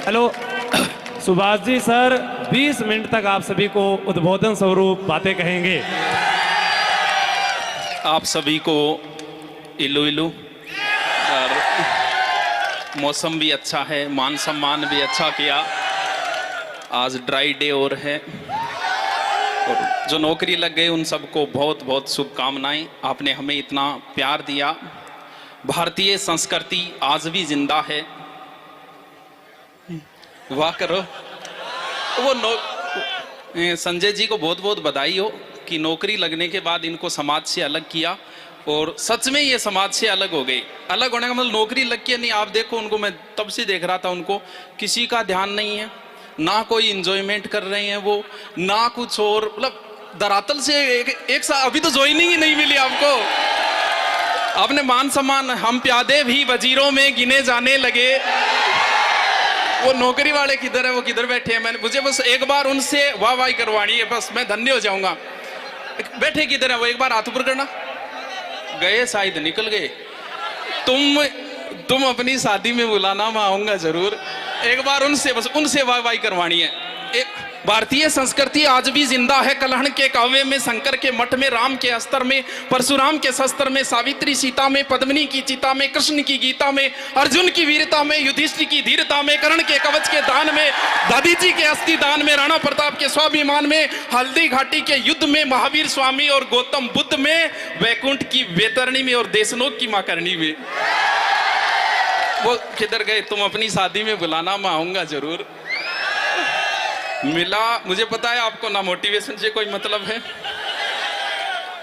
Hello Subhash ji sir 20 minute तक आप सभी को उद्बोधन स्वरूप बातें कहेंगे। आप सभी को इलू इलू। और मौसम भी अच्छा है, मान सम्मान भी अच्छा किया। आज ड्राई डे और है, और जो नौकरी लग गए उन सबको बहुत बहुत शुभकामनाएं। आपने हमें इतना प्यार दिया। भारतीय संस्कृति आज भी जिंदा है। वाह करो। वो संजय जी को बहुत बहुत बधाई हो कि नौकरी लगने के बाद इनको समाज से अलग किया, और सच में ये समाज से अलग हो गए। अलग होने का मतलब नौकरी लग के नहीं। आप देखो उनको, मैं तब से देख रहा था उनको, किसी का ध्यान नहीं है, ना कोई इंजॉयमेंट कर रहे हैं वो, ना कुछ और। मतलब धरातल से एक साल अभी तो ज्वाइनिंग ही नहीं मिली आपको। आपने मान सम्मान, हम प्यादे भी वजीरों में गिने जाने लगे। वो नौकरी वाले किधर है, वो किधर बैठे हैं? मुझे बस एक बार उनसे वाह वाही करवानी है, बस मैं धन्य हो जाऊंगा। बैठे किधर है वो? एक बार हाथ ऊपर करना। गए शायद, निकल गए। तुम अपनी शादी में बुलाना, मैं आऊंगा जरूर। एक बार उनसे, बस उनसे वाह वाही करवानी है। भारतीय संस्कृति आज भी जिंदा है। कलहण के काव्य में, शंकर के मठ में, राम के अस्त्र में, परशुराम के शस्त्र में, सावित्री सीता में, पद्मिनी की चिता में, कृष्ण की गीता में, अर्जुन की वीरता में, युधिष्ठिर की धीरता में, कर्ण के कवच के दान में, दादीजी के अस्थि दान में, राणा प्रताप के स्वाभिमान में, हल्दी घाटी के युद्ध में, महावीर स्वामी और गौतम बुद्ध में, वैकुंठ की वैतरणी में, और देशनोक की मां करणी में। वो किधर गए? तुम अपनी शादी में बुलाना, मैं आऊंगा जरूर। मिला, मुझे पता है आपको ना मोटिवेशन से कोई मतलब है।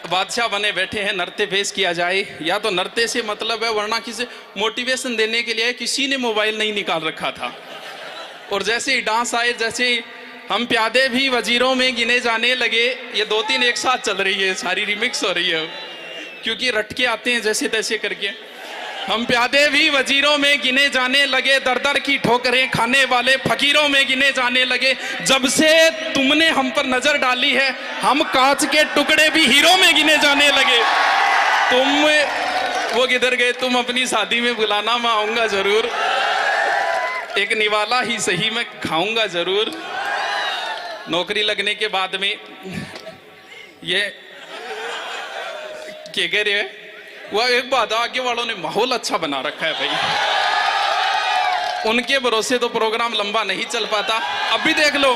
बादशाह बने बैठे हैं, नृत्य पेश किया जाए, या तो नृत्य से मतलब है, वरना किसी मोटिवेशन देने के लिए किसी ने मोबाइल नहीं निकाल रखा था। और जैसे ही डांस आए, जैसे ही हम प्यादे भी वजीरों में गिने जाने लगे, ये 2-3 एक साथ चल रही है, सारी रिमिक्स हो रही है, क्योंकि रटके आते हैं जैसे तैसे करके। हम प्यादे भी वजीरों में गिने जाने लगे, दर दर की ठोकरें खाने वाले फकीरों में गिने जाने लगे। जब से तुमने हम पर नजर डाली है, हम कांच के टुकड़े भी हीरो में गिने जाने लगे। वो किधर गए? तुम अपनी शादी में बुलाना, मैं आऊंगा जरूर। एक निवाला ही सही, मैं खाऊंगा जरूर। नौकरी लगने के बाद में ये क्या कह रहे हैं? वह एक बात, आगे वालों ने माहौल अच्छा बना रखा है भाई। उनके भरोसे तो प्रोग्राम लंबा नहीं चल पाता। अब भी देख लो,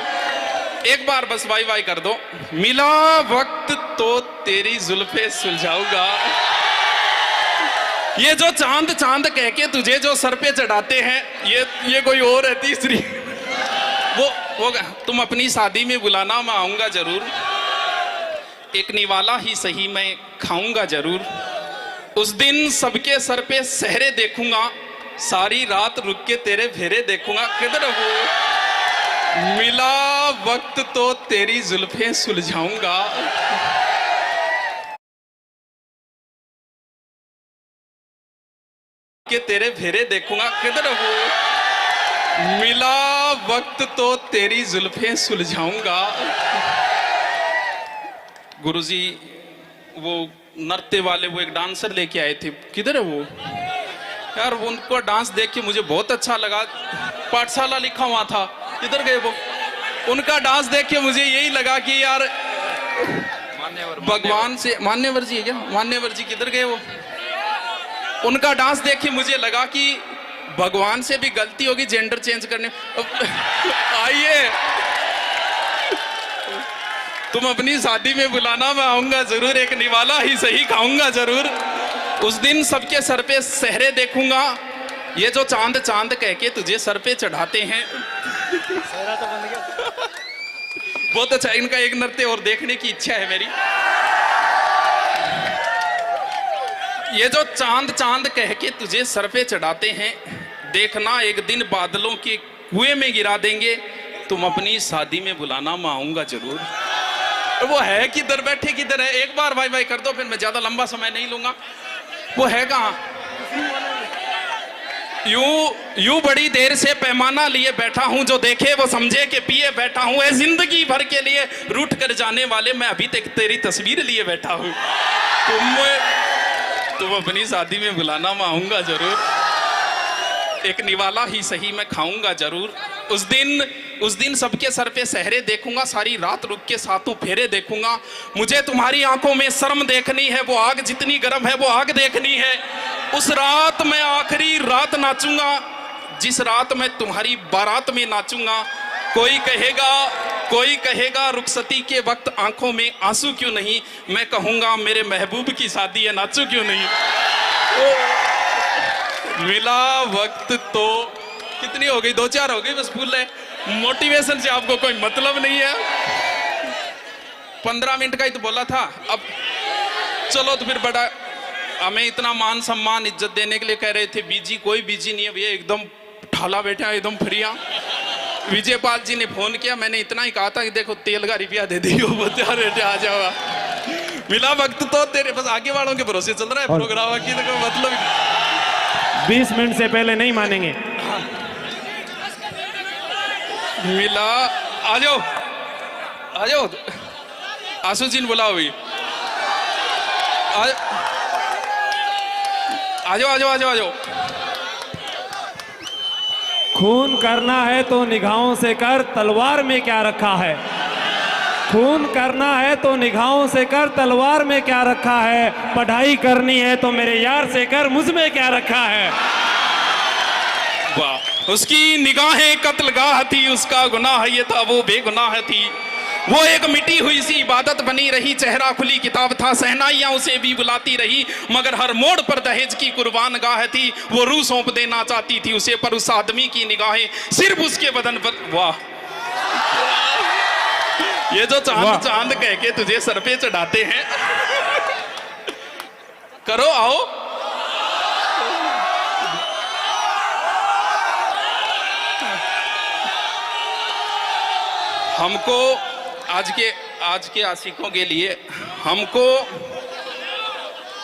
एक बार बस वाई वाई कर दो। मिला वक्त तो तेरी जुल्फे सुलझाऊंगा। ये जो चांद चांद कह के तुझे जो सर पे चढ़ाते हैं, ये कोई और है तीसरी। वो तुम अपनी शादी में बुलाना, मैं आऊंगा जरूर। एक निवाला ही सही, मैं खाऊंगा जरूर। उस दिन सबके सर पे सहरे देखूंगा, सारी रात रुक के तेरे फेरे देखूंगा। किधर वो? मिला वक्त तो तेरी जुल्फें सुलझाऊंगा। के तेरे फेरे देखूंगा। किधर वो? मिला वक्त तो तेरी जुल्फें सुलझाऊंगा। गुरुजी वो नृत्य वाले, वो एक डांसर लेके आए थे, किधर है वो यार? वो उनको डांस देख के मुझे बहुत अच्छा लगा। पाठशाला लिखा हुआ था, किधर गए वो? उनका डांस देख के मुझे यही लगा कि यार भगवान से, मान्यवर जी है क्या? मान्यवर जी किधर गए वो? उनका डांस देख के मुझे लगा कि भगवान से भी गलती होगी जेंडर चेंज करने। आइए, तुम अपनी शादी में बुलाना, मैं आऊंगा जरूर। एक निवाला ही सही, खाऊंगा जरूर। उस दिन सबके सर पे सहरे देखूंगा। ये जो चांद चांद कह के तुझे सर पे चढ़ाते हैं। सहरा तो बन गया। बहुत अच्छा, इनका एक नृत्य और देखने की इच्छा है मेरी। ये जो चांद चांद कह के तुझे सर पे चढ़ाते हैं, देखना एक दिन बादलों के कुएं में गिरा देंगे। तुम अपनी शादी में बुलाना, मैं आऊंगा जरूर। वो है किधर? बैठे किधर है? एक बार भाई भाई कर दो, फिर मैं ज्यादा लंबा समय नहीं लूंगा। वो है कहाँ? यूं बड़ी देर से पैमाना लिए बैठा हूं, जो देखे वो समझे कि पिए बैठा हूं। जिंदगी भर के लिए रूठ कर जाने वाले, मैं अभी तक तेरी तस्वीर लिए बैठा हूं। तुम अपनी शादी में बुलाना, मैं आऊंगा जरूर। एक निवाला ही सही मैं खाऊंगा जरूर। उस दिन सबके सर पे सहरे देखूंगा, सारी रात रुक के सातों फेरे देखूंगा। मुझे तुम्हारी आंखों में शर्म देखनी है, वो आग जितनी गर्म है वो आग देखनी है। उस रात मैं आखिरी रात नाचूंगा, जिस रात मैं तुम्हारी बारात में नाचूंगा। कोई कहेगा रुखसती के वक्त आंखों में आंसू क्यों नहीं, मैं कहूंगा मेरे महबूब की शादी है, नाचू क्यों नहीं। मिला वक्त तो कितनी हो गई, 2-4 हो गई बस फूल है। मोटिवेशन से आपको कोई मतलब नहीं है। 15 मिनट का ही तो बोला था। अब चलो तो फिर बड़ा हमें इतना मान सम्मान इज्जत देने के लिए कह रहे थे बीजी, कोई बीजी नहीं है भैया, एकदम ठाला बैठा एकदम फ्रिया। विजय पाल जी ने फोन किया, मैंने इतना ही कहा था कि देखो तेल का रुपया दे दियो, बेटे आ जाओ। मिला वक्त तो तेरे बस आगे वालों के भरोसे चल रहा है प्रोग्राम की, तो मतलब 20 मिनट से पहले नहीं मानेंगे। मिला आ जाओ आशु जी ने बोला हुई, आ जाओ। खून करना है तो निगाहों से कर, तलवार में क्या रखा है। खून करना है तो निगाहों से कर, तलवार में क्या रखा है। पढ़ाई करनी है तो मेरे यार से कर, मुझ में क्या रखा है। वाह, उसकी निगाहें कत्लगाह थी, उसका गुनाह ये था वो बेगुनाह थी। वो एक मिटी हुई सी इबादत बनी रही, चेहरा खुली किताब था, सहनाइयां उसे भी बुलाती रही, मगर हर मोड़ पर दहेज की कुर्बान गाह थी। वो रूह सौंप देना चाहती थी उसे, पर उस आदमी की निगाहें सिर्फ उसके बदन पर। वाह, ये जो चांद कह के तुझे सर पे चढ़ाते हैं, करो आओ। हमको आज के आशिकों के लिए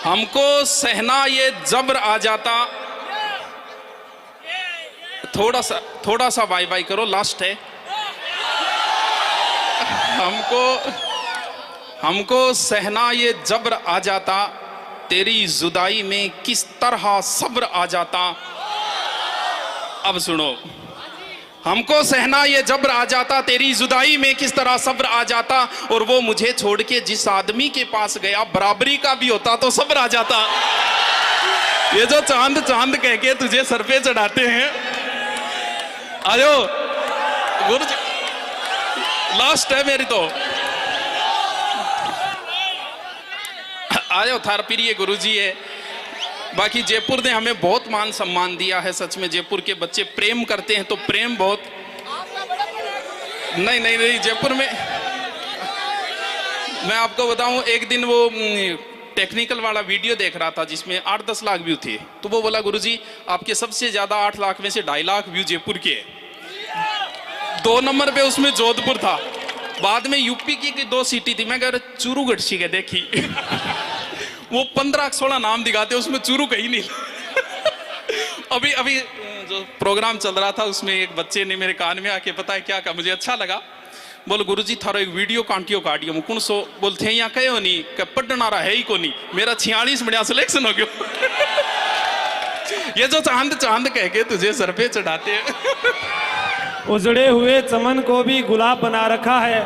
हमको सहना ये जबर आ जाता। थोड़ा सा बाय बाय करो, लास्ट है। हमको सहना ये जबर आ जाता, तेरी जुदाई में किस तरह सब्र आ जाता। अब सुनो, हमको सहना ये जब्र आ जाता, तेरी जुदाई में किस तरह सब्र आ जाता। और वो मुझे छोड़ के जिस आदमी के पास गया, बराबरी का भी होता तो सब्र आ जाता। ये जो चांद कह के तुझे सर पे चढ़ाते हैं, आयो गुरु जी, लास्ट है मेरी तो। आयो थार प्रिय गुरु जी है। बाकी जयपुर ने हमें बहुत मान सम्मान दिया है, सच में जयपुर के बच्चे प्रेम करते हैं, तो प्रेम बहुत। नहीं जयपुर में मैं आपको बताऊं, एक दिन वो टेक्निकल वाला वीडियो देख रहा था जिसमें 8-10 लाख व्यू थे, तो वो बोला गुरुजी आपके सबसे ज्यादा 8 लाख में से 2.5 लाख व्यू जयपुर के। 2 नंबर पे उसमें जोधपुर था, बाद में यूपी की 2 सिटी थी। मैं कह रहा चूरू गढ़सी के देखी वो 15-16 नाम दिखाते, उसमें चूरू कहीं नहीं। अभी जो प्रोग्राम चल रहा था उसमें एक बच्चे ने मेरे कान में आके पता है क्या कहा, मुझे अच्छा लगा। बोल गुरुजी थारो एक वीडियो काटियो मुकुण सो बोलते यहाँ कहे हो नहीं कि पढ़ना रहा है ही को नहीं, मेरा 46 बढ़िया सिलेक्शन हो गया। ये जो चांद कह के तुझे सर पे चढ़ाते हैं। उजड़े हुए चमन को भी गुलाब बना रखा है,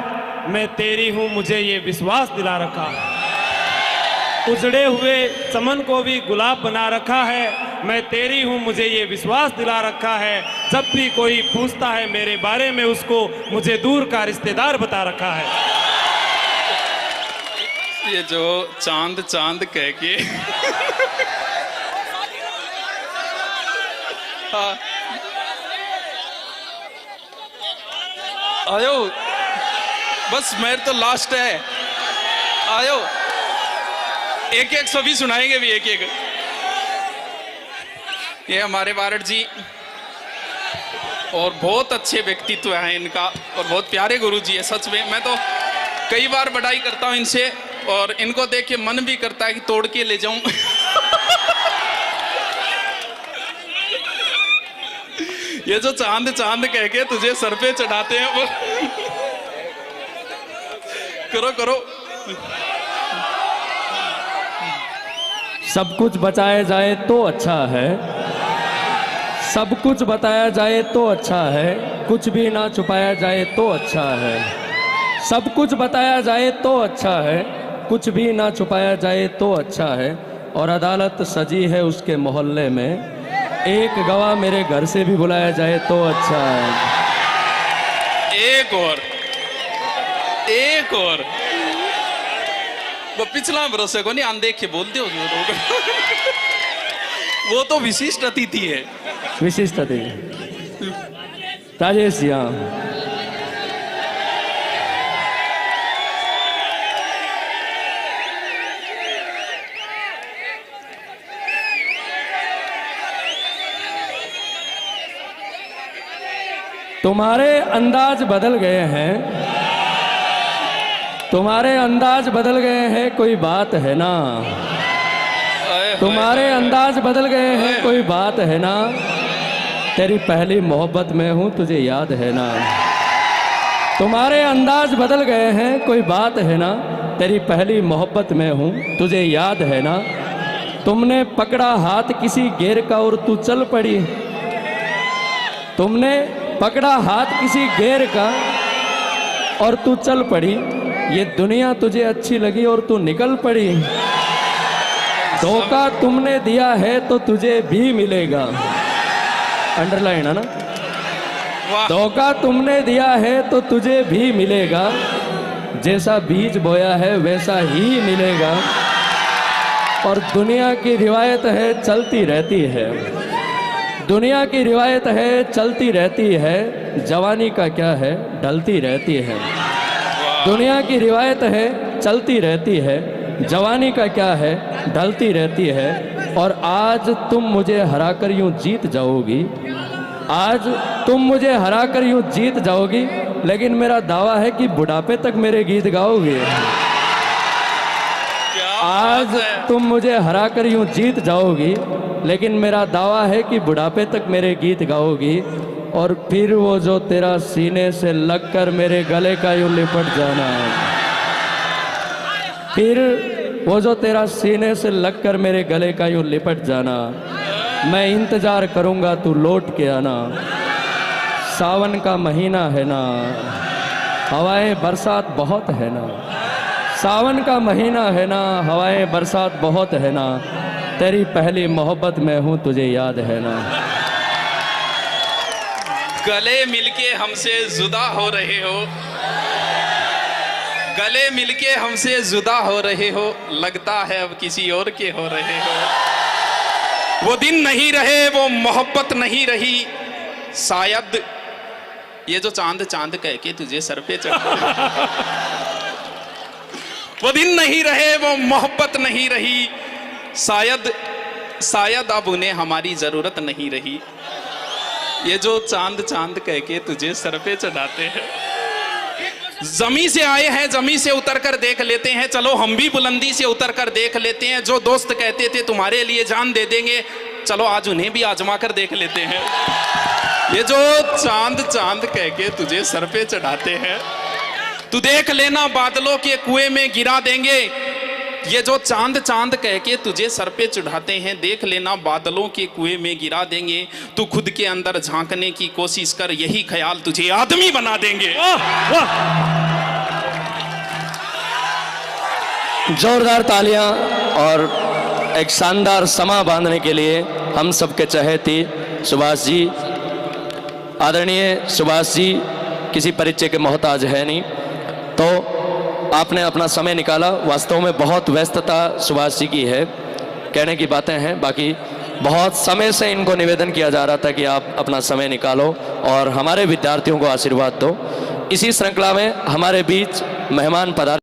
मैं तेरी हूं मुझे ये विश्वास दिला रखा है। उजड़े हुए चमन को भी गुलाब बना रखा है, मैं तेरी हूं मुझे ये विश्वास दिला रखा है। जब भी कोई पूछता है मेरे बारे में, उसको मुझे दूर का रिश्तेदार बता रखा है। ये जो चांद कह के हाँ। आयो बस मेरे तो लास्ट है, आयो एक सभी सुनाएंगे भी एक। ये हमारे बारड जी और बहुत अच्छे व्यक्तित्व हैं इनका, और बहुत प्यारे गुरु जी है सच में। मैं तो कई बार बड़ाई करता हूं इनसे, और इनको देख के मन भी करता है कि तोड़ के ले जाऊं। ये जो चांद कह के तुझे सर पे चढ़ाते हैं वो करो। सब कुछ बचाया जाए तो अच्छा है, सब कुछ बताया जाए तो अच्छा है, कुछ भी ना छुपाया जाए तो अच्छा है। सब कुछ बताया जाए तो अच्छा है, कुछ भी ना छुपाया जाए तो अच्छा है। और अदालत सजी है उसके मोहल्ले में, एक गवाह मेरे घर से भी बुलाया जाए तो अच्छा है। एक और वो पिछला भरोसे को नहीं अनदेख के बोल दो वो तो विशिष्ट अतिथि है। विशिष्ट अतिथि राजेश जी। हाँ, तुम्हारे अंदाज बदल गए हैं, तुम्हारे अंदाज बदल गए हैं, कोई बात है ना। तुम्हारे अंदाज बदल गए हैं, कोई बात है ना। तेरी पहली मोहब्बत में हूँ, तुझे याद है ना। तुम्हारे अंदाज बदल गए हैं, कोई बात है ना। तेरी पहली मोहब्बत में हूँ, तुझे याद है ना। तुमने पकड़ा हाथ किसी गैर का और तू चल पड़ी। तुमने पकड़ा हाथ किसी गैर का और तू चल पड़ी। ये दुनिया तुझे अच्छी लगी और तू निकल पड़ी। धोखा तुमने दिया है तो तुझे भी मिलेगा। अंडरलाइन है ना। धोखा तुमने दिया है तो तुझे भी मिलेगा। जैसा बीज बोया है वैसा ही मिलेगा। और दुनिया की रिवायत है चलती रहती है। दुनिया की रिवायत है चलती रहती है। जवानी का क्या है ढलती रहती है। दुनिया की रिवायत है चलती रहती है। जवानी का क्या है ढलती रहती है। और आज तुम मुझे हराकर यूं जीत जाओगी। आज तुम मुझे हराकर यूं जीत जाओगी। लेकिन मेरा दावा है कि बुढ़ापे तक मेरे गीत गाओगे। आज तुम मुझे हराकर यूं जीत जाओगी। लेकिन मेरा दावा है कि बुढ़ापे तक मेरे गीत गाओगी। और फिर वो जो तेरा सीने से लगकर मेरे गले का यूं लिपट जाना। फिर वो जो तेरा सीने से लगकर मेरे गले का यूं लिपट जाना। मैं इंतजार करूंगा तू लौट के आना। सावन का महीना है ना, हवाएं बरसात बहुत है ना। सावन का महीना है ना, हवाएं बरसात बहुत है ना। तेरी पहली मोहब्बत में हूँ, तुझे याद है ना। गले मिलके हमसे जुदा हो रहे हो। गले मिलके हमसे जुदा हो रहे हो। लगता है अब किसी और के हो रहे हो। वो दिन नहीं रहे, वो मोहब्बत नहीं रही। शायद ये जो चांद चांद कह के तुझे सर पे चढ़ा। वो दिन नहीं रहे, वो मोहब्बत नहीं रही। शायद अब उन्हें हमारी जरूरत नहीं रही। ये जो चांद चांद कह के तुझे सर पे चढ़ाते हैं। जमी से आए हैं, जमी से उतर कर देख लेते हैं। चलो हम भी बुलंदी से उतर कर देख लेते हैं। जो दोस्त कहते थे तुम्हारे लिए जान दे देंगे, चलो आज उन्हें भी आजमा कर देख लेते हैं। ये जो चांद चांद कह के तुझे सर पे चढ़ाते हैं, तू देख लेना बादलों के कुएं में गिरा देंगे। ये जो चांद चांद कह के तुझे सर पे चढ़ाते हैं, देख लेना बादलों के कुएं में गिरा देंगे। तू खुद के अंदर झांकने की कोशिश कर, यही ख्याल तुझे आदमी बना देंगे। जोरदार तालियां और एक शानदार समा बांधने के लिए हम सबके चहेती सुभाष जी। आदरणीय सुभाष जी किसी परिचय के मोहताज है नहीं, तो आपने अपना समय निकाला। वास्तव में बहुत व्यस्तता सुभाष जी की है, कहने की बातें हैं। बाकी बहुत समय से इनको निवेदन किया जा रहा था कि आप अपना समय निकालो और हमारे विद्यार्थियों को आशीर्वाद दो। इसी श्रृंखला में हमारे बीच मेहमान पधारे।